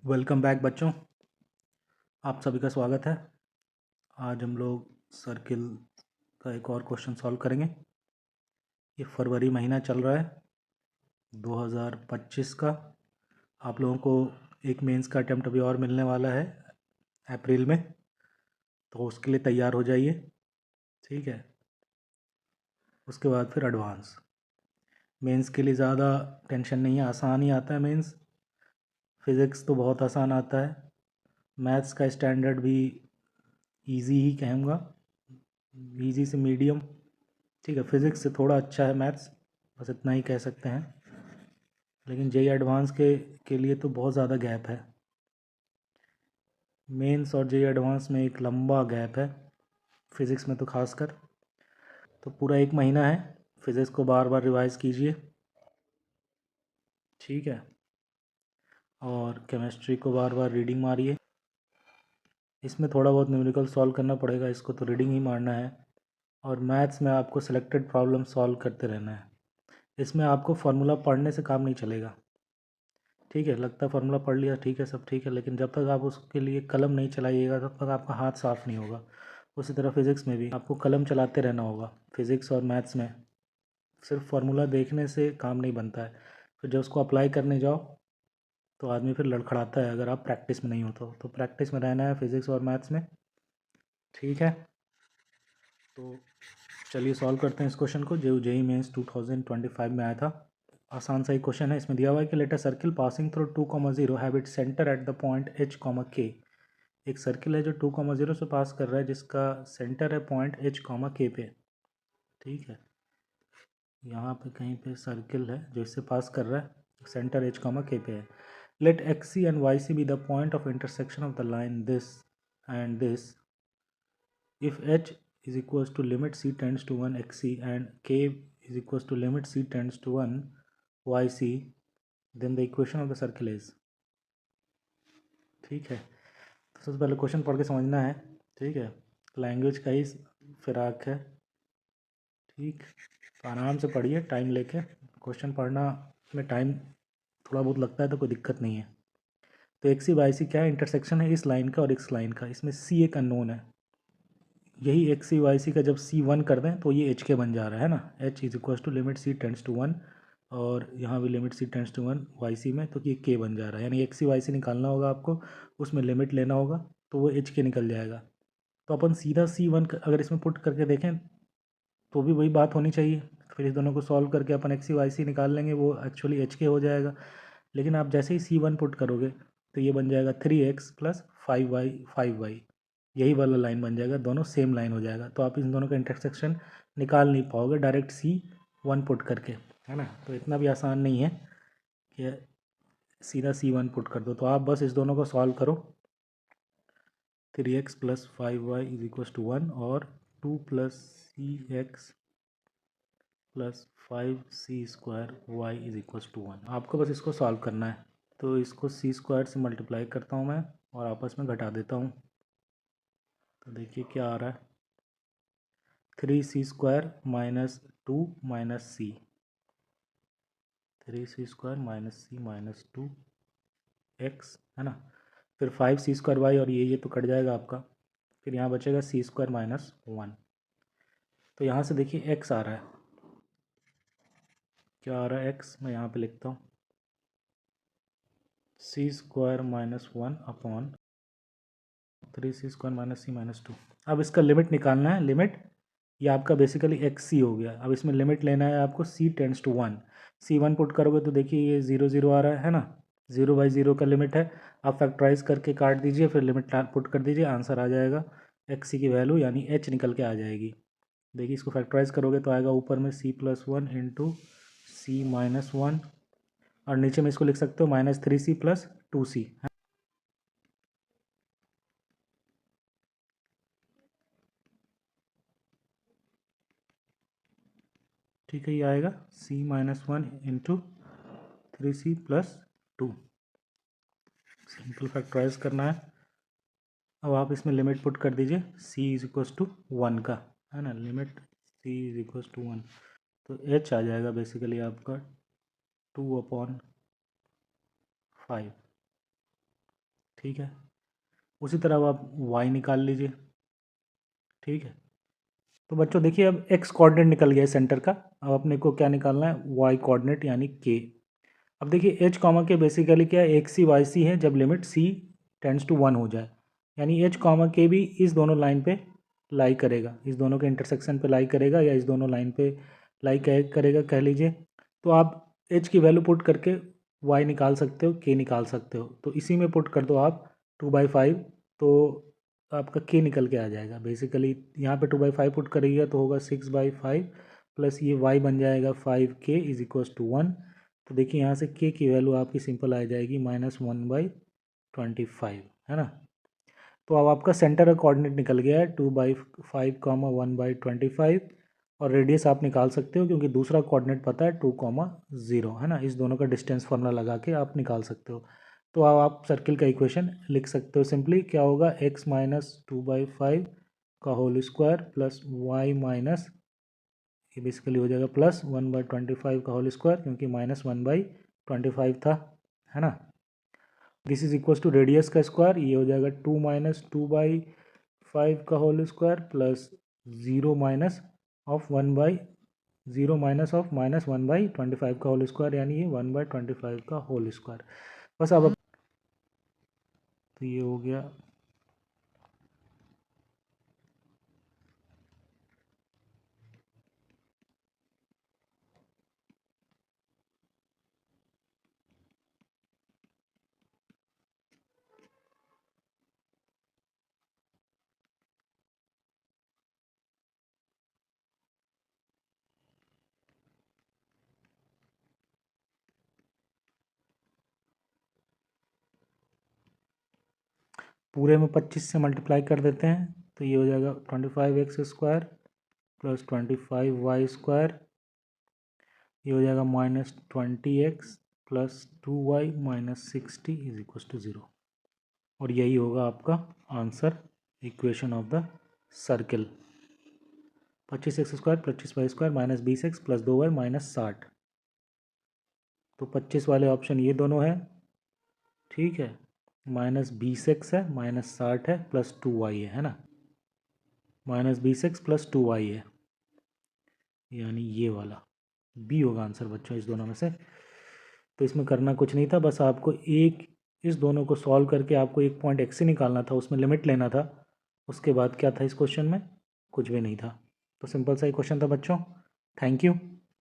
Welcome back बच्चों, आप सभी का स्वागत है। आज हम लोग सर्किल का एक और क्वेश्चन सॉल्व करेंगे। ये फरवरी महीना चल रहा है 2025 का। आप लोगों को एक मेंस का अटेम्प्ट अभी और मिलने वाला है अप्रैल में, तो उसके लिए तैयार हो जाइए। ठीक है, उसके बाद फिर एडवांस मेंस के लिए ज़्यादा टेंशन नहीं है, आसान ही आता है मेंस। फिज़िक्स तो बहुत आसान आता है, मैथ्स का स्टैंडर्ड भी इजी ही कहूँगा, इजी से मीडियम। ठीक है, फिज़िक्स से थोड़ा अच्छा है मैथ्स, बस इतना ही कह सकते हैं। लेकिन जेई एडवांस के लिए तो बहुत ज़्यादा गैप है। मेंस और जेई एडवांस में एक लंबा गैप है, फिज़िक्स में तो खासकर। तो पूरा एक महीना है, फिज़िक्स को बार बार रिवाइज़ कीजिए। ठीक है, और केमिस्ट्री को बार बार रीडिंग मारिए। इसमें थोड़ा बहुत न्यूमेरिकल सॉल्व करना पड़ेगा, इसको तो रीडिंग ही मारना है। और मैथ्स में आपको सिलेक्टेड प्रॉब्लम सॉल्व करते रहना है। इसमें आपको फार्मूला पढ़ने से काम नहीं चलेगा। ठीक है, लगता है फार्मूला पढ़ लिया, ठीक है, सब ठीक है, लेकिन जब तक आप उसके लिए कलम नहीं चलाइएगा तब तक आपका हाथ साफ नहीं होगा। उसी तरह फिज़िक्स में भी आपको कलम चलाते रहना होगा। फिज़िक्स और मैथ्स में सिर्फ फार्मूला देखने से काम नहीं बनता है, फिर जब उसको अप्लाई करने जाओ तो आदमी फिर लड़खड़ाता है अगर आप प्रैक्टिस में नहीं हो तो प्रैक्टिस में रहना है फिज़िक्स और मैथ्स में। ठीक है, तो चलिए सॉल्व करते हैं इस क्वेश्चन को, जो जेई मेंस 2025 में आया था। आसान सा ही क्वेश्चन है। इसमें दिया हुआ है कि let a circle passing through 2,0 have its centre at the point h, k। एक सर्किल है जो 2,0 से पास कर रहा है, जिसका सेंटर है पॉइंट h, k पे। ठीक है, यहाँ पे कहीं पे सर्किल है जो इससे पास कर रहा है, सेंटर h, k पे है। Let x c and y c be the point of intersection of the line this and this if h is equals to limit c tends to 1 xc and k is equals to limit c tends to 1 yc, then the equation of the circle is। ठीक है, तो सबसे पहले question पढ़ के समझना है। ठीक है, लैंग्वेज का ही फिराक है। ठीक, तो आराम से पढ़िए टाइम लेके। क्वेश्चन पढ़ना में टाइम थोड़ा बहुत लगता है तो कोई दिक्कत नहीं है। तो एक्स सी वाई सी क्या है, इंटरसेक्शन है इस लाइन का और इस लाइन का। इसमें सी एक अननोन है, यही एक्स सी वाई सी का जब सी 1 कर दें तो ये एच के बन जा रहा है ना। H is equal to limit c tends to 1, और यहाँ भी limit c tends to 1 y c में, तो ये के बन जा रहा है। यानी एक्स सी वाई सी निकालना होगा आपको, उसमें लिमिट लेना होगा तो वो एच के निकल जाएगा। तो अपन सीधा सी 1 अगर इसमें पुट करके देखें तो भी वही बात होनी चाहिए। फिर इस दोनों को सॉल्व करके अपन एक्स सी वाई सी निकाल लेंगे, वो एक्चुअली एच के हो जाएगा। लेकिन आप जैसे ही सी 1 पुट करोगे तो ये बन जाएगा 3x प्लस 5y, यही वाला लाइन बन जाएगा, दोनों सेम लाइन हो जाएगा। तो आप इन दोनों का इंटरसेक्शन निकाल नहीं पाओगे डायरेक्ट C1 पुट करके, है ना। तो इतना भी आसान नहीं है कि सीधा C1 पुट कर दो। तो आप बस इस दोनों को सॉल्व करो। 3x plus 5y is equal to 1 और 2 plus CX plus 5C² is equal to 1। आपको बस इसको सॉल्व करना है। तो इसको C² से मल्टीप्लाई करता हूँ मैं और आपस में घटा देता हूँ। तो देखिए क्या आ रहा है, 3C² minus 2 minus C, 3C² minus C minus 2x, है ना। फिर 5C² और ये तो कट जाएगा आपका, फिर यहाँ बचेगा C² माइनस 1। तो यहाँ से देखिए x आ रहा है, क्या आ रहा है x, मैं यहाँ पे लिखता हूँ C² minus 1 upon 3C² minus C minus 2। अब इसका लिमिट निकालना है। लिमिट ये आपका बेसिकली एक्स सी हो गया। अब इसमें लिमिट लेना है आपको C tends to 1। C1 put करोगे तो देखिए ये 0 0 आ रहा है ना, 0/0 का लिमिट है। आप फैक्टराइज करके काट दीजिए, फिर लिमिट पुट कर दीजिए, आंसर आ जाएगा एक्स सी की वैल्यू यानी h निकल के आ जाएगी। देखिए इसको फैक्टराइज करोगे तो आएगा ऊपर में C+1 इंटू C माइनस 1, और नीचे में इसको लिख सकते हो -3C प्लस 2C। ठीक है, ये आएगा C minus 1 into 3C plus 2। Simple factorise करना है। अब आप इसमें लिमिट पुट कर दीजिए C इज इक्वल्स टू 1 का, है ना। Limit C is equals to 1, तो h आ जाएगा बेसिकली आपका 2/5। ठीक है। उसी तरह अब आप y निकाल लीजिए। ठीक है, तो बच्चों देखिए अब x कोऑर्डिनेट निकल गया है सेंटर का। अब अपने को क्या निकालना है, y कोऑर्डिनेट यानी k। अब देखिए h कॉमा के बेसिकली क्या है, एक सी वाई सी है जब लिमिट c टेंड्स टू 1 हो जाए, यानी h कॉमा के भी इस दोनों लाइन पे लाई करेगा, इस दोनों के इंटरसेक्शन पे लाई करेगा या इस दोनों लाइन पे लाई करेगा कह लीजिए। तो आप h की वैल्यू पुट करके y निकाल सकते हो, k निकाल सकते हो। तो इसी में पुट कर दो आप 2/5, तो आपका k निकल के आ जाएगा। बेसिकली यहाँ पे 2/5 पुट करिएगा तो होगा 6/5 प्लस ये y बन जाएगा 5k इज इक्वल्स टू 1। तो देखिए यहाँ से k की वैल्यू आपकी सिंपल आ जाएगी -1/25, है ना। तो अब आपका सेंटर का कोऑर्डिनेट निकल गया है 2/5 1/25, और रेडियस आप निकाल सकते हो क्योंकि दूसरा कोऑर्डिनेट पता है 2,0, है ना। इस दोनों का डिस्टेंस फार्मूला लगा के आप निकाल सकते हो। तो अब आप सर्किल का इक्वेशन लिख सकते हो सिंपली, क्या होगा, x माइनस 2/5 का whole square plus y minus, ये बेसिकली हो जाएगा प्लस 1/25 का होल स्क्वायर क्योंकि -1/25 था, है ना। This is equals to radius का स्क्वायर, ये हो जाएगा 2 माइनस 2/5 का whole square plus 0 minus of 1/25 का होल स्क्वायर, यानी ये 1/25 का होल स्क्वायर। बस अब तो ये हो गया। पूरे में 25 से मल्टीप्लाई कर देते हैं तो ये हो जाएगा 25x² प्लस 25y², ये हो जाएगा -20x plus 2y minus 60 is equal to 0। और यही होगा आपका answer, equation of the circle. 25x² 25y² minus 20x plus 2y minus 60। तो 25 वाले ऑप्शन ये दोनों है, ठीक है, -20x है, -60 है, प्लस 2y है ना। -20x प्लस 2y है, यानी ये वाला बी होगा आंसर बच्चों इस दोनों में से। तो इसमें करना कुछ नहीं था, बस आपको एक इस दोनों को सॉल्व करके आपको एक पॉइंट एक्स से निकालना था, उसमें लिमिट लेना था। उसके बाद क्या था इस क्वेश्चन में, कुछ भी नहीं था। तो सिंपल सा ही क्वेश्चन था बच्चों। Thank you.